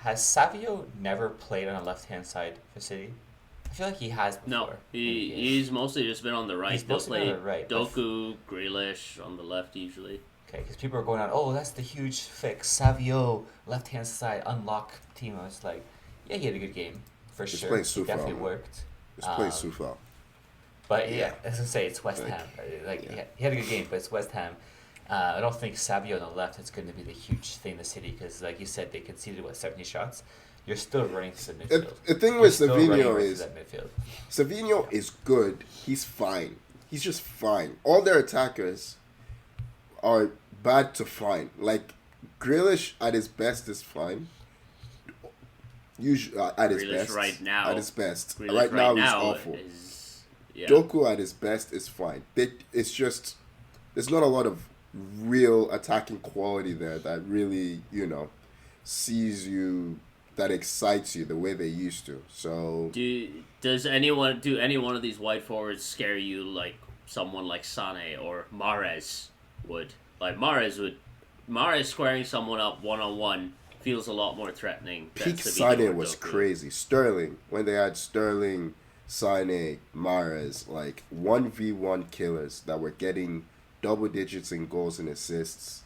Has Savio never played on the left hand side for City? I feel like he has before. No, he's mostly just been on the right. He's They'll mostly play on the right, but- Doku, Grealish on the left usually. Okay, because people are going on. Oh, that's the huge fix. Savio, left hand side, unlock team. I was like, yeah, he had a good game for He's sure. playing He Sufal, definitely man. worked. Just play Um, Sufal. But yeah, as I say, it's West Like, Ham. Like yeah. he had a good game, but it's West Ham. I don't think Savio on the left is going to be the huge thing in the City because, like you said, they conceded 70 shots. You're still running through the midfield. The thing You're with still running Savinho through is that midfield. Savinho is good. He's fine. He's just fine. All their attackers are bad to fine. Like Grealish at his best is fine. Usually at his Grealish best. right now- At his best. Grealish Right now he's now awful. is- yeah. Doku at his best is fine. It's just there's not a lot of real attacking quality there that really sees you, that excites you the way they used to. So Do any one of these wide forwards scare you like someone like Sane or Mahrez would? Like Mahrez squaring someone up 1-on-1 feels a lot more threatening. Than peak Savino or Sane was Doku. crazy. Sterling, when they had Sterling, Sane, Mahrez, like 1v1 killers that were getting double digits in goals and assists.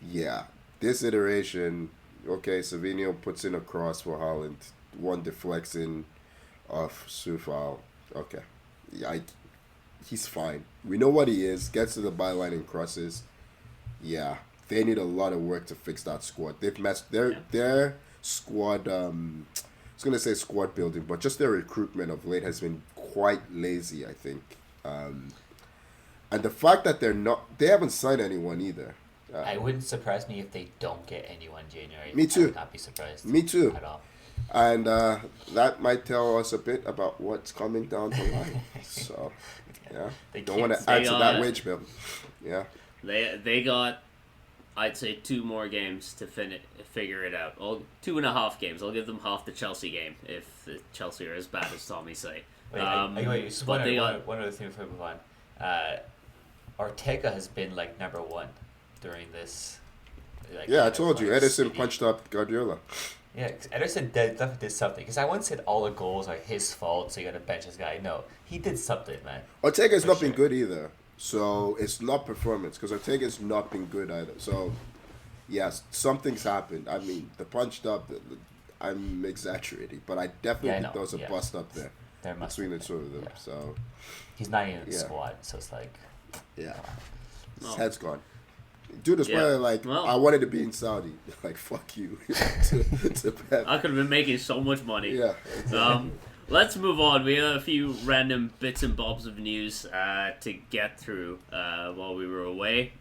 Yeah, this iteration, okay, Savinho puts in a cross for Haaland, one deflects in off Sufal. Okay, yeah, he's fine. We know what he is. Gets to the byline and crosses. Yeah, they need a lot of work to fix that squad. They've messed their squad. I was gonna say squad building, but just their recruitment of late has been quite lazy, I think. And the fact that they haven't signed anyone either. It wouldn't surprise me if they don't get anyone in January. Me too. I would not be surprised. Me too. At all. And that might tell us a bit about what's coming down the line. So, yeah, They don't can't want to add to say, that wage bill. Yeah, They got, I'd say, 2 more games to figure it out. 2.5 games. I'll give them half the Chelsea game if the Chelsea are as bad as Tommy say. Wait, just but one, they one, got one other thing before we move on. Ortega has been like number one during this. Like, yeah. I told you, like, Edison City. punched up Guardiola. Yeah, 'cause Ederson definitely did something. Because I once said all the goals are his fault, so you got to bench this guy. No, he did something, man. Ortega's For not been sure. good either. So it's not performance because Ortega's not been good either. So yes, something's happened. I mean, the punched up. I'm exaggerating, but I definitely Yeah, I think know, there was a yeah. bust up there There must between the have two of them. yeah. So He's not even in the Yeah. squad, so it's like. yeah, his Oh. head's gone. Dude was Yeah. probably like, Well- I wanted to be in Saudi. Like, fuck you. to Pep. I could have been making so much money. Yeah. Let's move on. We have a few random bits and bobs of news to get through while we were away.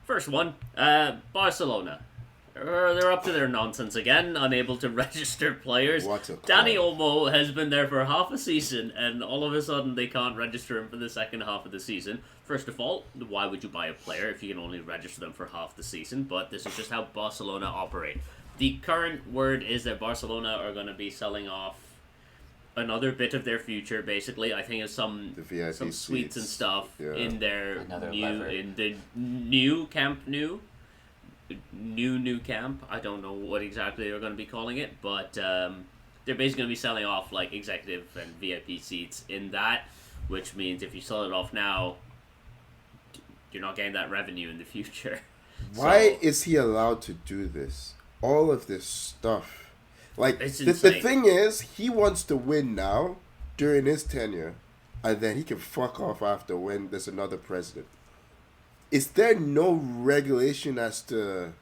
First one, Barcelona. They're up to their nonsense again, unable to register players. What a Danny club. Olmo has been there for half a season, and all of a sudden they can't register him for the second half of the season. First of all, why would you buy a player if you can only register them for half the season? But this is just how Barcelona operate. The current word is that Barcelona are going to be selling off another bit of their future, basically. I think it's some The VIP some suites and seats. stuff Yeah. in their Another new lever. in the new Camp Nou. New camp. I don't know what exactly they're going to be calling it, but they're basically going to be selling off like executive and VIP seats in that, which means if you sell it off now, you're not getting that revenue in the future. Why So, is he allowed to do this? All of this stuff. Like, It's the insane. thing is, he wants to win now during his tenure, and then he can fuck off after when there's another president. Is there no regulation as to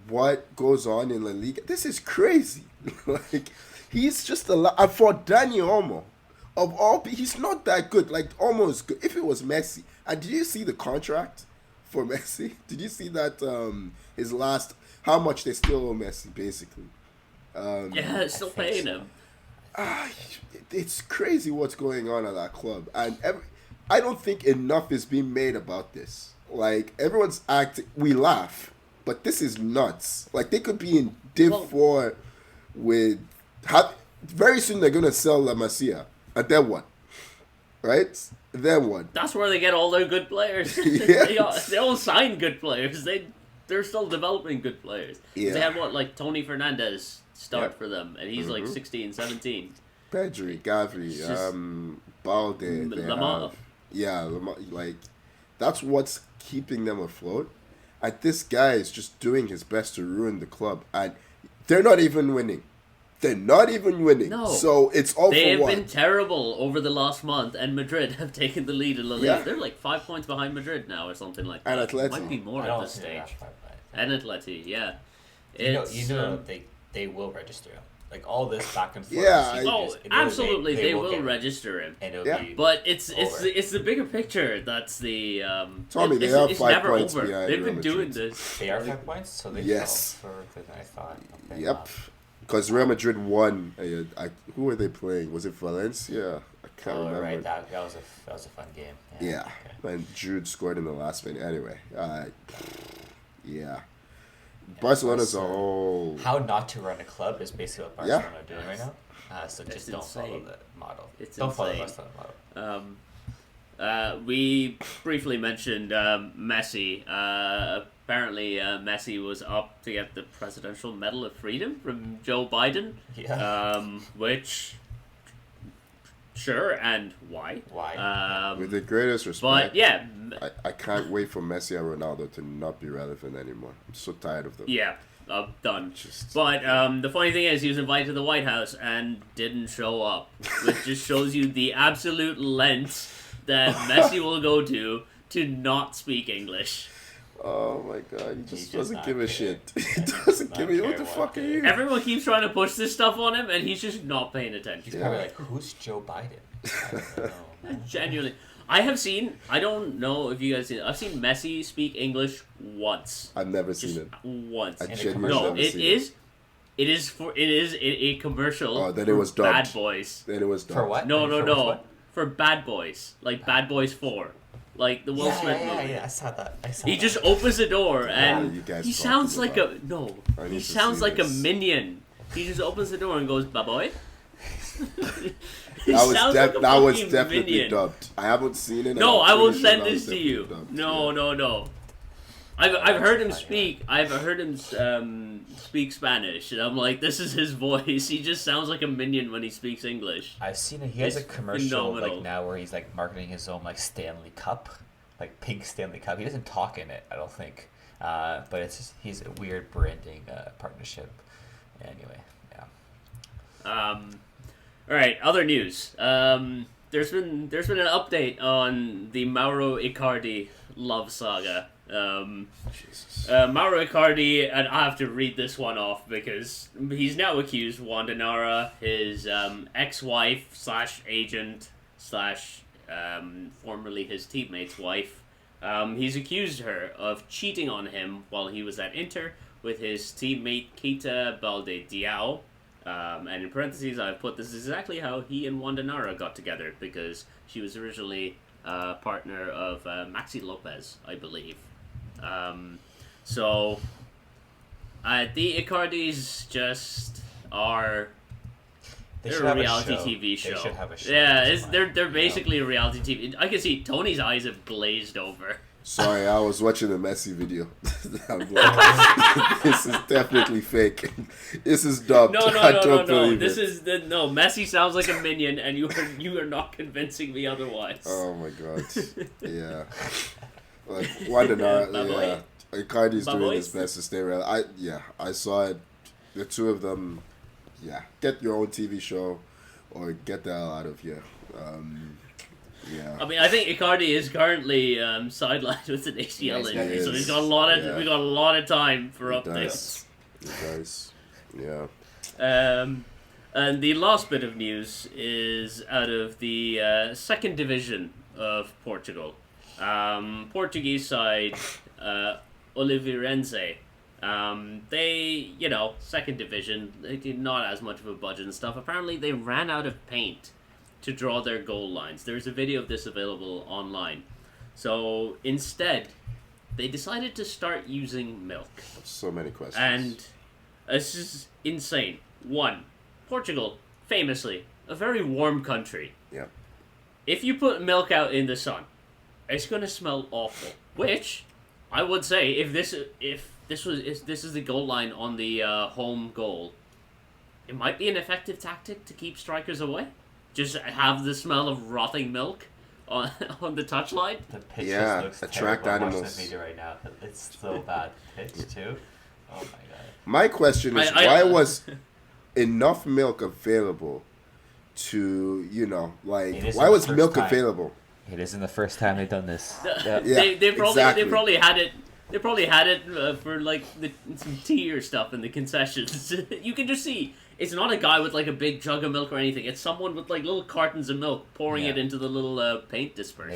what goes on in La Liga? This is crazy. Like, he's just and for Dani Olmo, of all he's not that good. Like, almost good. If it was Messi, and did you see the contract for Messi? Did you see that his last, how much they still owe Messi, basically? yeah, still paying him. It's crazy what's going on at that club, and I don't think enough is being made about this. Like, everyone's acting, we laugh, but this is nuts. Like, they could be in Div 4 with, very soon they're gonna sell La Masia, and then what? Right? Then what? That's where they get all their good players. Yeah. they all sign good players. They're still developing good players. Yeah. They have like Tony Fernandez start Yep. for them, and he's like 16, 17. Pedri, Gavi, It's just- Balde, they Lamar. have, yeah, Lamar, like, that's what's keeping them afloat. And this guy is just doing his best to ruin the club, and they're not even winning. They're not even winning. No. So it's all They for have what? been terrible over the last month, and Madrid have taken the lead in La Liga. Yeah. They're like 5 points behind Madrid now, or something like And that. Atleti. Might be more I at don't this see stage. that far, but And Atleti, yeah. you know they will register him. Like, all this back and forth. Yeah, between Oh, this, it will- absolutely, they will get- register him. And it'll Yeah. be But it's over. the bigger picture that's the Tommy, it's, they have it's 5 never points over. behind They've been Real doing Madrid. this. They are 5 points, so they Yes. fell further than I thought. Okay, Yep. wow. Because Real Madrid won. Who were they playing? Was it Valencia? I can't Oh, remember. right, that was a fun game. Yeah, Okay. and Jude scored in the last minute. Anyway, yeah. Barcelona's a that's, whole. How not to run a club is basically what Yeah. Barcelona are doing right now. So It's just don't follow insane. the model. It's don't follow the insane. Barcelona model. We briefly mentioned Messi. Apparently, Messi was up to get the Presidential Medal of Freedom from Joe Biden. Yeah. Which, sure, and why? Why? With the greatest respect, But yeah, I can't wait for Messi and Ronaldo to not be relevant anymore. I'm so tired of them. yeah, done. Just- But the funny thing is, he was invited to the White House and didn't show up, which just shows you the absolute lengths that Messi will go to not speak English. Oh my god, he just does doesn't not give a care. shit. He He doesn't does give not me what care the what fuck are they- you? Everyone keeps trying to push this stuff on him, and he's just not paying attention. He's probably like, who's Joe Biden? I don't know, man. Genuinely. I don't know if you guys seen it. I've seen Messi speak English once. I've never Just seen it. once. I In a genuinely commercial? No, never it seen is. It is a commercial. Oh, then it for was dubbed. Bad Boys. Then it was For done. what? No, For which no. one? For Bad Boys, like Bad Boys 4, like the Will Smith movie. Yeah, I saw that. He just opens the door and you guys he talked sounds like about a no. I He need to sounds see like a this. minion. He just opens the door and goes, "Bye boy." That was definitely dubbed. I haven't seen it. and No, I'm I will pretty sure send that was this to definitely you. dubbed. No, Yeah. no. I've heard him funny, speak. I've heard him speak Spanish, and I'm like, this is his voice. He just sounds like a minion when he speaks English. I've seen it. He has a It's commercial phenomenal. like now where he's like marketing his own like Stanley Cup, like pink Stanley Cup. He doesn't talk in it, I don't think. But it's just, he's a weird branding partnership. Anyway, yeah. All right, other news. There's been an update on the Mauro Icardi love saga. Jesus. Mauro Icardi, and I have to read this one off because he's now accused Wanda Nara, his ex-wife slash agent slash formerly his teammate's wife. He's accused her of cheating on him while he was at Inter with his teammate Keita Balde Diao. And in parentheses, I've put this is exactly how he and Wanda Nara got together because she was originally a partner of Maxi Lopez, I believe. So the Icardis just are. They They're should a have reality show. TV show. They should have a show. Yeah, That's fine. they're basically a reality TV. I can see Tony's eyes have glazed over. Sorry, I was watching the Messi video. I'm like, this is definitely fake. This is dubbed. No, I don't no. believe This it. is no. Messi sounds like a minion, and you are not convincing me otherwise. Oh my god. Yeah. Like one and My yeah. boy. Icardi's My doing boys. his best to stay relevant. I saw it. The two of them, get your own TV show, or get the hell out of here. I mean, I think Icardi is currently sidelined with an ACL Yes, injury, he so is. he's got a lot of Yeah. we got a lot of time for He updates. He does. Yeah. And the last bit of news is out of the second division of Portugal. Portuguese side, Oliveirense. They, second division, they did not as much of a budget and stuff. Apparently, they ran out of paint to draw their goal lines. There's a video of this available online. So instead, they decided to start using milk. So many questions. And this is insane. One, Portugal, famously, a very warm country. Yeah. If you put milk out in the sun, it's going to smell awful. Which, I would say, if this is the goal line on the home goal, it might be an effective tactic to keep strikers away. Just have the smell of rotting milk on the touchline. The pitch Yeah, just looks attract terrible. I'm watching animals. the video right now. It's so bad. Pitch too. Oh my god. My question is, why was enough milk available to, It isn't why the was first milk time. available? It isn't the first time they've done this. Yeah, they exactly. probably had it. They probably had it for like some tea or stuff in the concessions. You can just see it's not a guy with like a big jug of milk or anything. It's someone with like little cartons of milk pouring Yeah. it into the little paint disperser.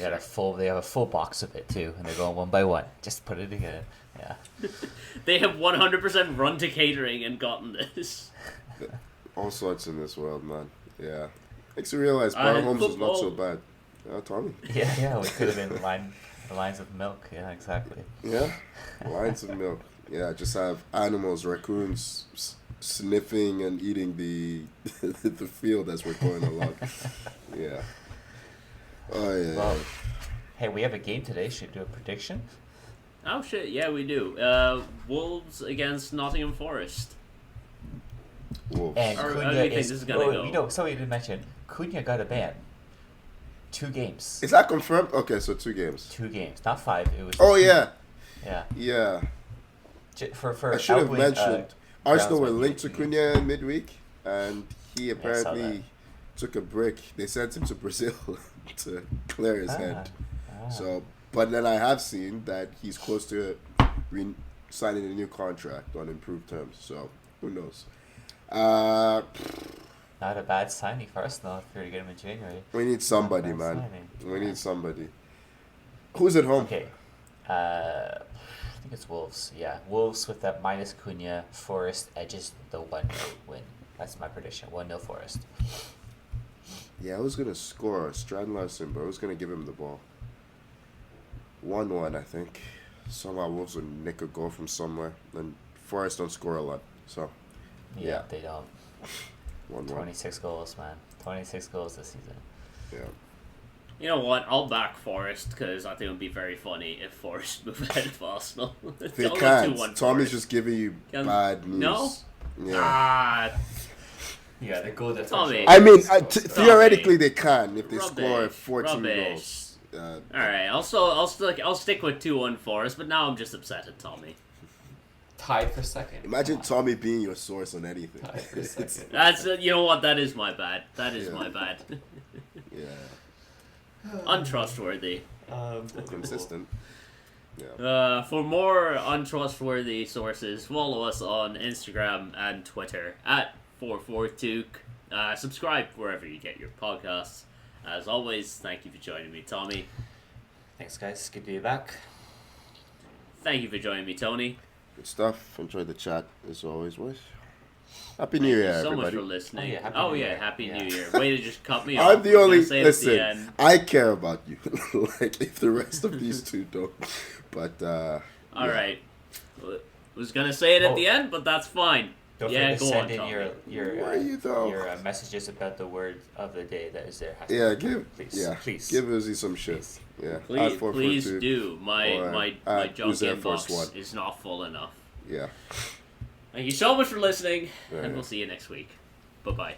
They have a full box of it too, and they're going one by one. Just put it together. Yeah. They have 100% run to catering and gotten this. All sorts in this world, man. Yeah. Makes you realize Brown Homes is not so football. bad. Tommy. Yeah. We could have been the lines of milk. Yeah, exactly. Yeah. Lines of milk. Yeah, just have animals, raccoons, sniffing and eating the the field as we're going along. Yeah. Oh, yeah. Well, hey, we have a game today. Should we do a prediction? Oh shit, yeah we do. Wolves against Nottingham Forest. Wolves. And Or, Cunha how do you think is. this is gonna go? Somebody did mention Cunha got a ban. 2 games. Is that confirmed? Okay, so 2 games. 2 games, not 5. It was. Oh, 2. yeah. Yeah. Yeah. For I should have outgoing, mentioned Arsenal were groundsman linked to meeting. Cunha in midweek, and he saw that. apparently took a break. They sent him to Brazil to clear his head. So, but then I have seen that he's close to signing a new contract on improved terms. So, who knows? Not a bad signing for Arsenal if you're to get him in January. We need somebody, Not a bad man. signing. We need somebody. Who's at home? Okay. I think it's Wolves. Yeah, Wolves with that minus Cunha. Forest edges the 1-0 win. That's my prediction. 1-0 Forest. Yeah, who's gonna score? Strand Larson, but who's gonna give him the ball? 1-1, I think. Somehow Wolves will nick a goal from somewhere, and Forest don't score a lot. So, Yeah, they don't. 1-1. 26 goals, man. 26 goals this season. Yeah. You know what? I'll back Forest because I think it would be very funny if Forest move ahead of Arsenal. They I'll go can't. 2-1 Tommy's Forest. just giving you Can- bad news. No? Yeah. Ah, Yeah, the goal Tommy. I mean, Tommy. theoretically they can if they score Rubbish, 14 rubbish. goals. All right, I'll stick with 2-1 Forest, but now I'm just upset at Tommy. Tied for second. Imagine Tommy being your source on anything. Tied for second. That's you know what? That is my bad. That is Yeah. my bad. Yeah. Untrustworthy. Consistent. Yeah. For more untrustworthy sources, follow us on Instagram and Twitter at 44Took. Subscribe wherever you get your podcasts. As always, thank you for joining me, Tommy. Thanks, guys. Good to be back. Thank you for joining me, Tony. Good stuff. Enjoy the chat as always, boys. Happy New Year, Thank you so much everybody. for listening. Oh, yeah, Happy New Year. Happy Yeah. New Year. Way to just cut me off. I'm the I was only. gonna say it at the Listen, end. I care about you. Like if the rest of these two don't. But All right. Was gonna say it at the end, but that's fine. Don't Yeah, forget to go send on, in Tommy. your messages about the word of the day that is there. Please. give Uzi some shit. Please. Yeah, Please, Add 442. please do. My or my at junk Uzi Air Force inbox One. is not full enough. Yeah. Thank you so much for listening, Yeah. and we'll see you next week. Bye bye.